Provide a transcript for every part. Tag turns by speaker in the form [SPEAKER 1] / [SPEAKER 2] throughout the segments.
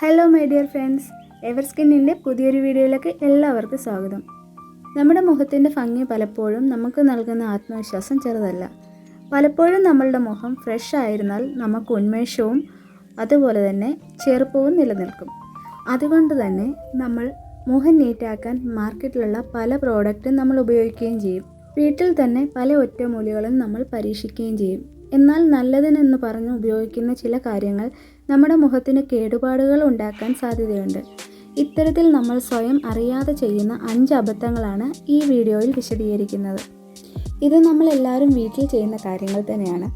[SPEAKER 1] Hello my dear friends, ever സ്കിന്നിൻ്റെ പുതിയൊരു വീഡിയോയിലേക്ക് എല്ലാവർക്കും സ്വാഗതം. നമ്മുടെ മുഖത്തിൻ്റെ ഭംഗി പലപ്പോഴും നമുക്ക് നൽകുന്ന ആത്മവിശ്വാസം ചെറുതല്ല. പലപ്പോഴും നമ്മളുടെ മുഖം ഫ്രഷ് ആയിരുന്നാൽ നമുക്ക് ഉന്മേഷവും അതുപോലെ തന്നെ ചെറുപ്പവും നിലനിൽക്കും. അതുകൊണ്ട് തന്നെ നമ്മൾ മുഖം നീറ്റാക്കാൻ മാർക്കറ്റിലുള്ള പല പ്രോഡക്റ്റും നമ്മൾ ഉപയോഗിക്കുകയും ചെയ്യും. വീട്ടിൽ തന്നെ പല ഒറ്റമൂലികളും നമ്മൾ പരീക്ഷിക്കുകയും ചെയ്യും. എന്നാൽ നല്ലതിനെന്ന് പറഞ്ഞ് ഉപയോഗിക്കുന്ന ചില കാര്യങ്ങൾ നമ്മുടെ മുഖത്തിന് കേടുപാടുകൾ ഉണ്ടാക്കാൻ സാധ്യതയുണ്ട്. ഇത്തരത്തിൽ നമ്മൾ സ്വയം അറിയാതെ ചെയ്യുന്ന 5 അബദ്ധങ്ങളാണ് ഈ വീഡിയോയിൽ വിശദീകരിക്കുന്നത്. ഇത് നമ്മളെല്ലാവരും വീട്ടിൽ ചെയ്യുന്ന കാര്യങ്ങൾ തന്നെയാണ്.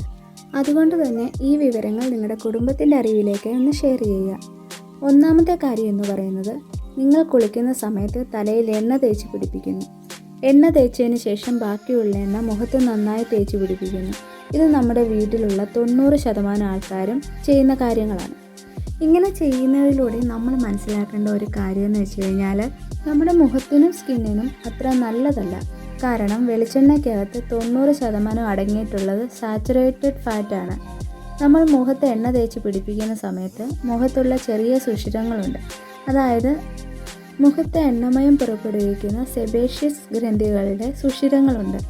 [SPEAKER 1] അതുകൊണ്ട് തന്നെ ഈ വിവരങ്ങൾ നിങ്ങളുടെ കുടുംബത്തിൻ്റെ അറിവിലേക്ക് ഒന്ന് ഷെയർ ചെയ്യുക. ഒന്നാമത്തെ കാര്യം എന്ന് പറയുന്നത്, നിങ്ങൾ കുളിക്കുന്ന സമയത്ത് തലയിൽ എണ്ണ തേച്ച് പിടിപ്പിക്കുന്നു. എണ്ണ തേച്ചതിന് ശേഷം ബാക്കിയുള്ള എണ്ണ മുഖത്ത് നന്നായി തേച്ച് പിടിപ്പിക്കുന്നു. ഇത് നമ്മുടെ വീട്ടിലുള്ള 90% ആൾക്കാരും ചെയ്യുന്ന കാര്യങ്ങളാണ്. ഇങ്ങനെ ചെയ്യുന്നതിലൂടെ നമ്മൾ മനസ്സിലാക്കേണ്ട ഒരു കാര്യം എന്ന് വെച്ച് കഴിഞ്ഞാൽ, നമ്മുടെ മുഖത്തിനും സ്കിന്നിനും അത്ര നല്ലതല്ല. കാരണം വെളിച്ചെണ്ണയ്ക്കകത്ത് 90% അടങ്ങിയിട്ടുള്ളത് സാച്ചുറേറ്റഡ് ഫാറ്റാണ്. നമ്മൾ മുഖത്ത് എണ്ണ തേച്ച് പിടിപ്പിക്കുന്ന സമയത്ത് മുഖത്തുള്ള ചെറിയ സുഷിരങ്ങളുണ്ട്. അതായത് മുഖത്തെ എണ്ണമയം പുറപ്പെടുവിക്കുന്ന സെബേഷ്യസ് ഗ്രന്ഥികളുടെ സുഷിരങ്ങളുണ്ട്.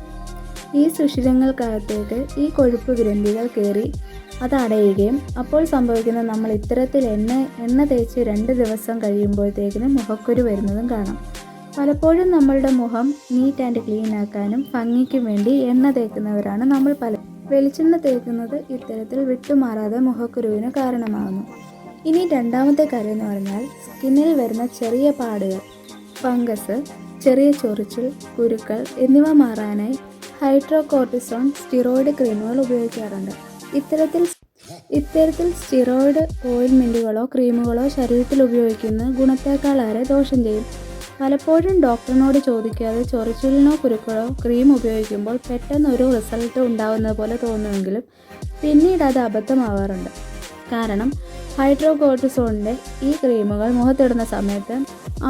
[SPEAKER 1] ഈ സുഷിരങ്ങൾക്കകത്തേക്ക് ഈ കൊഴുപ്പ് ഗ്രന്ഥികൾ കയറി അത് അടയുകയും അപ്പോൾ സംഭവിക്കുന്ന നമ്മൾ ഇത്തരത്തിൽ എണ്ണ തേച്ച് 2 ദിവസം കഴിയുമ്പോഴത്തേക്കിനും മുഖക്കുരു വരുന്നതും കാണാം. പലപ്പോഴും നമ്മളുടെ മുഖം നീറ്റ് ആൻഡ് ക്ലീൻ ആക്കാനും ഭംഗിക്കും വേണ്ടി എണ്ണ തേക്കുന്നവരാണ് നമ്മൾ വെളിച്ചെണ്ണ തേക്കുന്നത് ഇത്തരത്തിൽ വിട്ടുമാറാതെ മുഖക്കുരുവിന് കാരണമാകുന്നു. ഇനി രണ്ടാമത്തെ കാര്യം എന്ന് പറഞ്ഞാൽ, സ്കിന്നിൽ വരുന്ന ചെറിയ പാടുകൾ, ഫംഗസ്, ചെറിയ ചൊറിച്ചിൽ, കുരുക്കൾ എന്നിവ മാറാനായി ഹൈഡ്രോകോർട്ടിസോൺ സ്റ്റിറോയിഡ് ക്രീമുകൾ ഉപയോഗിക്കാറുണ്ട്. ഇത്തരത്തിൽ സ്റ്റിറോയിഡ് ഓയിൽമെൻറ്റുകളോ ക്രീമുകളോ ശരീരത്തിൽ ഉപയോഗിക്കുന്നത് ഗുണത്തേക്കാളേറെ ദോഷം ചെയ്യും. പലപ്പോഴും ഡോക്ടറിനോട് ചോദിക്കാതെ ചൊറിച്ചിലിനോ കുരുക്കളോ ക്രീം ഉപയോഗിക്കുമ്പോൾ പെട്ടെന്ന് ഒരു റിസൾട്ട് ഉണ്ടാകുന്നത് പോലെ തോന്നുമെങ്കിലും പിന്നീട് അത് അബദ്ധമാവാറുണ്ട്. കാരണം ഹൈഡ്രോകോർട്ടിസോണിൻ്റെ ഈ ക്രീമുകൾ മുഖത്തിടുന്ന സമയത്ത്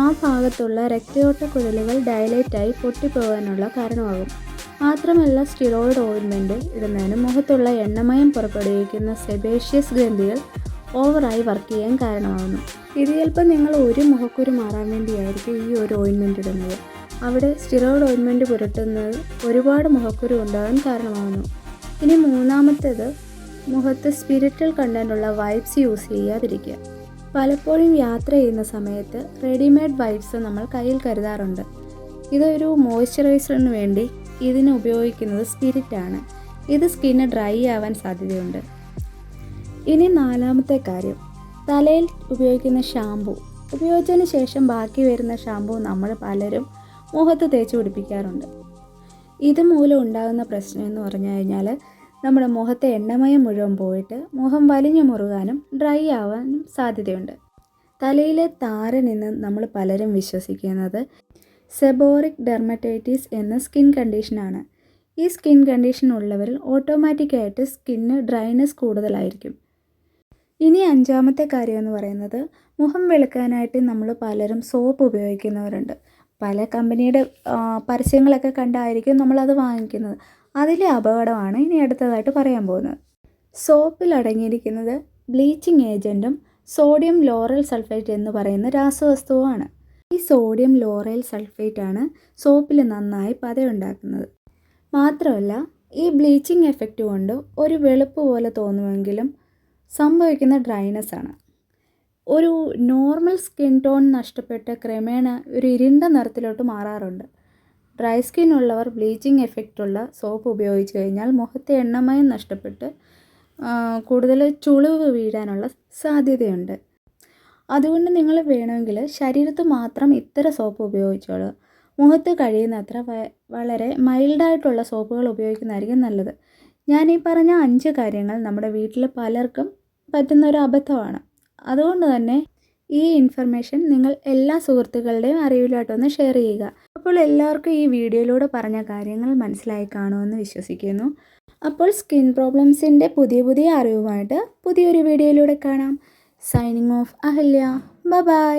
[SPEAKER 1] ആ ഭാഗത്തുള്ള രക്തയോട്ടക്കുഴലുകൾ ഡയലേറ്റായി പൊട്ടിപ്പോകാനുള്ള കാരണമാകും. മാത്രമല്ല, സ്റ്റിറോയിഡ് ഓയിൽമെൻറ്റ് ഇടുന്നതിന് മുഖത്തുള്ള എണ്ണമയം പുറപ്പെടുവിക്കുന്ന സെബേഷ്യസ് ഗ്രന്ഥികൾ ഓവറായി വർക്ക് ചെയ്യാൻ കാരണമാകുന്നു. ഇത് ചിലപ്പോൾ നിങ്ങൾ ഒരു മുഖക്കുരു മാറാൻ വേണ്ടിയായിരിക്കും ഈ ഒരു ഓയിൻമെൻറ്റ് ഇടുന്നത്. അവിടെ സ്റ്റിറോയിഡ് ഓയിൻമെൻറ്റ് പുരട്ടുന്നത് ഒരുപാട് മുഖക്കുരു ഉണ്ടാകാൻ കാരണമാകുന്നു. ഇനി മൂന്നാമത്തേത്, മുഖത്ത് സ്പിരിറ്റൽ കണ്ടൻ്റുള്ള വൈപ്സ് യൂസ് ചെയ്യാതിരിക്കുക. പലപ്പോഴും യാത്ര ചെയ്യുന്ന സമയത്ത് റെഡിമെയ്ഡ് വൈപ്സ് നമ്മൾ കയ്യിൽ കരുതാറുണ്ട്. ഇതൊരു മോയ്സ്ചറൈസറിന് വേണ്ടി ഇതിന് ഉപയോഗിക്കുന്നത് സ്പിരിറ്റാണ്. ഇത് സ്കിന്ന് ഡ്രൈ ആവാൻ സാധ്യതയുണ്ട്. ഇനി നാലാമത്തെ കാര്യം, തലയിൽ ഉപയോഗിക്കുന്ന ഷാമ്പു ഉപയോഗിച്ചതിന് ശേഷം ബാക്കി വരുന്ന ഷാമ്പു നമ്മൾ പലരും മുഖത്ത് തേച്ച് പിടിപ്പിക്കാറുണ്ട്. ഇതുമൂലം ഉണ്ടാകുന്ന പ്രശ്നം എന്ന് പറഞ്ഞു കഴിഞ്ഞാൽ, നമ്മുടെ മുഖത്തെ എണ്ണമയം മുഴുവൻ പോയിട്ട് മുഖം വലിഞ്ഞു മുറുകാനും ഡ്രൈ ആവാനും സാധ്യതയുണ്ട്. തലയിലെ താരനെന്ന് നമ്മൾ പലരും വിശ്വസിക്കുന്നത് സെബോറിക് ഡെർമറ്റൈറ്റിസ് എന്ന സ്കിൻ കണ്ടീഷനാണ്. ഈ സ്കിൻ കണ്ടീഷൻ ഉള്ളവരിൽ ഓട്ടോമാറ്റിക്കായിട്ട് സ്കിന്ന് ഡ്രൈനെസ് കൂടുതലായിരിക്കും. ഇനി അഞ്ചാമത്തെ കാര്യം എന്ന് പറയുന്നത്, മുഖം വെളുക്കാനായിട്ട് നമ്മൾ പലരും സോപ്പ് ഉപയോഗിക്കുന്നവരുണ്ട്. പല കമ്പനിയുടെ പരസ്യങ്ങളൊക്കെ കണ്ടായിരിക്കും നമ്മളത് വാങ്ങിക്കുന്നത്. അതിലെ അപകടമാണ് ഇനി അടുത്തതായിട്ട് പറയാൻ പോകുന്നത്. സോപ്പിൽ അടങ്ങിയിരിക്കുന്നത് ബ്ലീച്ചിങ് ഏജൻറ്റും സോഡിയം ലോറൽ സൾഫേറ്റ് എന്ന് പറയുന്ന രാസവസ്തുവാണ്. ഈ സോഡിയം ലോറൽ സൾഫേറ്റ് ആണ് സോപ്പിൽ നന്നായി പതയുണ്ടാക്കുന്നത്. മാത്രമല്ല, ഈ ബ്ലീച്ചിങ് എഫക്റ്റ് കൊണ്ട് ഒരു വെളുപ്പ് പോലെ തോന്നുമെങ്കിലും സംഭവിക്കുന്ന ഡ്രൈനെസ് ആണ്. ഒരു നോർമൽ സ്കിൻ ടോൺ നഷ്ടപ്പെട്ട് ക്രമേണ ഒരു ഇരുണ്ട നിറത്തിലോട്ട് മാറാറുണ്ട്. ഡ്രൈ സ്കിൻ ഉള്ളവർ ബ്ലീച്ചിങ് എഫക്റ്റുള്ള സോപ്പ് ഉപയോഗിച്ച് കഴിഞ്ഞാൽ മുഖത്തെ എണ്ണമയം നഷ്ടപ്പെട്ട് കൂടുതൽ ചുളിവ് വീഴാനുള്ള സാധ്യതയുണ്ട്. അതുകൊണ്ട് നിങ്ങൾ വേണമെങ്കിൽ ശരീരത്ത് മാത്രം ഇത്തരം സോപ്പ് ഉപയോഗിച്ചോളൂ. മുഖത്ത് കഴിയുന്നത്ര വളരെ മൈൽഡായിട്ടുള്ള സോപ്പുകൾ ഉപയോഗിക്കുന്നതായിരിക്കും നല്ലത്. ഞാൻ ഈ പറഞ്ഞ 5 കാര്യങ്ങൾ നമ്മുടെ വീട്ടിൽ പലർക്കും പറ്റുന്ന ഒരു അബദ്ധമാണ്. അതുകൊണ്ട് തന്നെ ഈ ഇൻഫർമേഷൻ നിങ്ങൾ എല്ലാ സുഹൃത്തുക്കളുടെയും അറിവിലായിട്ടൊന്ന് ഷെയർ ചെയ്യുക. അപ്പോൾ എല്ലാവർക്കും ഈ വീഡിയോയിലൂടെ പറഞ്ഞ കാര്യങ്ങൾ മനസ്സിലായി കാണുമെന്ന് വിശ്വസിക്കുന്നു. അപ്പോൾ സ്കിൻ പ്രോബ്ലംസിൻ്റെ പുതിയ അറിവുമായിട്ട് പുതിയൊരു വീഡിയോയിലൂടെ കാണാം. Signing off Ahalya. ബൈ.